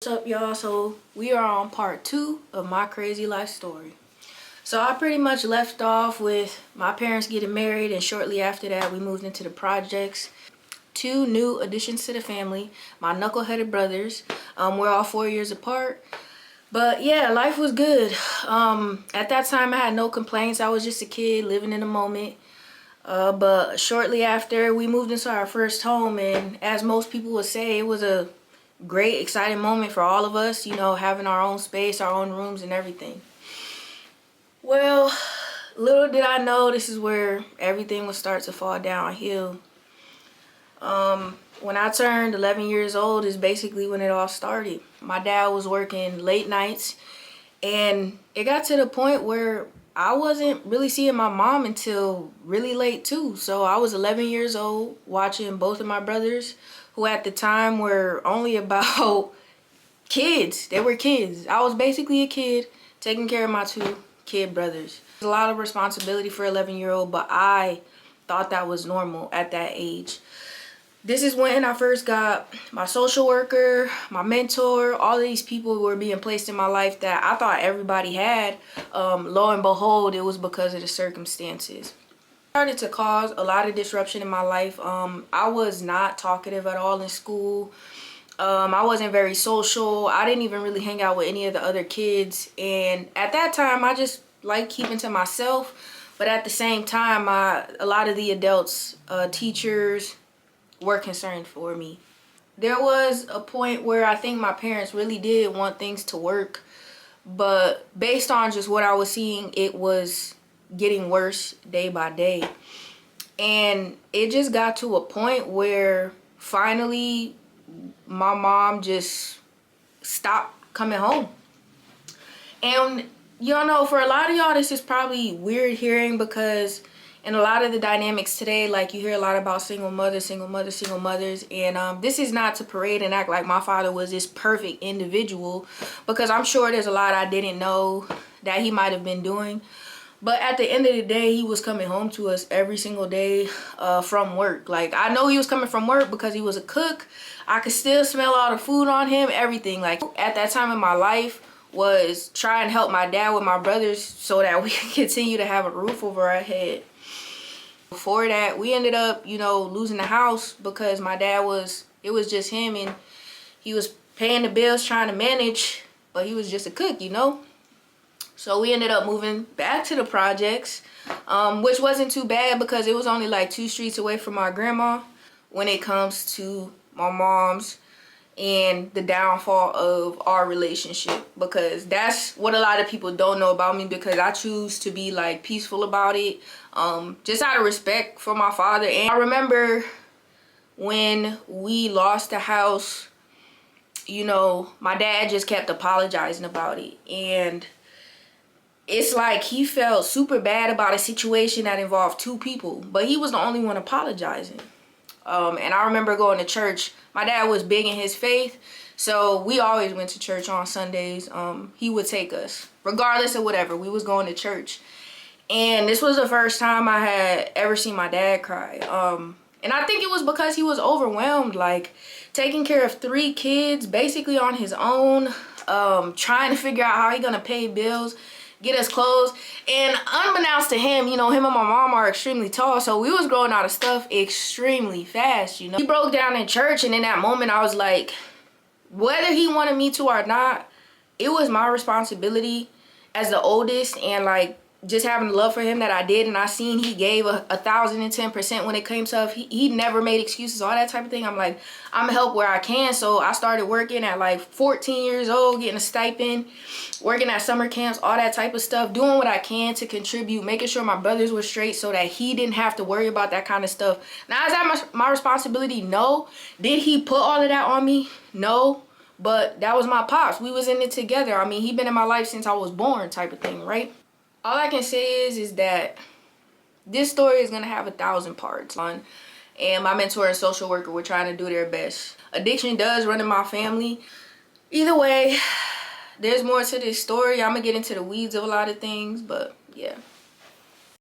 What's up, y'all? So we are on part 2 of my crazy life story. So I pretty much left off with my parents getting married, and shortly after that we moved into the projects. 2 new additions to the family, my knuckleheaded brothers. We're all 4 years apart, but yeah, life was good. At that time I had no complaints. I was just a kid living in the moment. But shortly after, we moved into our first home, and as most people would say, it was a great, exciting moment for all of us, you know, having our own space, our own rooms and everything. Well, little did I know this is where everything would start to fall downhill. When I turned 11 years old is basically when it all started. My dad was working late nights, and it got to the point where I wasn't really seeing my mom until really late too. So I was 11 years old watching both of my brothers, who at the time were only about kids. They were kids. I was basically a kid taking care of my 2 kid brothers. It's a lot of responsibility for an 11-year-old, but I thought that was normal at that age. This is when I first got my social worker, my mentor, all of these people who were being placed in my life that I thought everybody had. Lo and behold, it was because of the circumstances. Started to cause a lot of disruption in my life. I was not talkative at all in school. I wasn't very social. I didn't even really hang out with any of the other kids, and at that time I just liked keeping to myself. But at the same time, a lot of the adults, teachers, were concerned for me. There was a point where I think my parents really did want things to work, but based on just what I was seeing, it was getting worse day by day. And it just got to a point where finally my mom just stopped coming home. And y'all know, for a lot of y'all this is probably weird hearing, because in a lot of the dynamics today, like, you hear a lot about single mothers, and this is not to parade and act like my father was this perfect individual, because I'm sure there's a lot I didn't know that he might have been doing. But at the end of the day, he was coming home to us every single day from work. Like, I know he was coming from work because he was a cook. I could still smell all the food on him, everything. Like, at that time in my life was try and help my dad with my brothers so that we could continue to have a roof over our head. Before that, we ended up, you know, losing the house because my dad it was just him, and he was paying the bills, trying to manage, but he was just a cook, you know. So we ended up moving back to the projects, which wasn't too bad because it was only like 2 streets away from our grandma. When it comes to my mom's and the downfall of our relationship, because that's what a lot of people don't know about me, because I choose to be like peaceful about it, just out of respect for my father. And I remember when we lost the house, you know, my dad just kept apologizing about it, and it's like he felt super bad about a situation that involved 2 people, but he was the only one apologizing. And I remember going to church. My dad was big in his faith, so we always went to church on Sundays. He would take us, regardless of whatever, we was going to church. And this was the first time I had ever seen my dad cry. And I think it was because he was overwhelmed, like taking care of 3 kids basically on his own, trying to figure out how he gonna pay bills, get us clothes. And unbeknownst to him, you know, him and my mom are extremely tall, so we was growing out of stuff extremely fast, you know. He broke down in church, and in that moment I was like, whether he wanted me to or not, it was my responsibility as the oldest, and like just having the love for him that I did, and I seen he gave 1,010% when it came to he never made excuses, all that type of thing. I'm like, I'm gonna help where I can. So I started working at like 14 years old, getting a stipend, working at summer camps, all that type of stuff, doing what I can to contribute, making sure my brothers were straight so that he didn't have to worry about that kind of stuff. Now, is that my responsibility? No. Did he put all of that on me? No. But that was my pops. We was in it together. I mean, he been in my life since I was born, type of thing, right? All I can say is that this story is gonna have 1,000 parts on, and my mentor and social worker were trying to do their best. Addiction does run in my family. Either way, there's more to this story. I'm gonna get into the weeds of a lot of things, but yeah.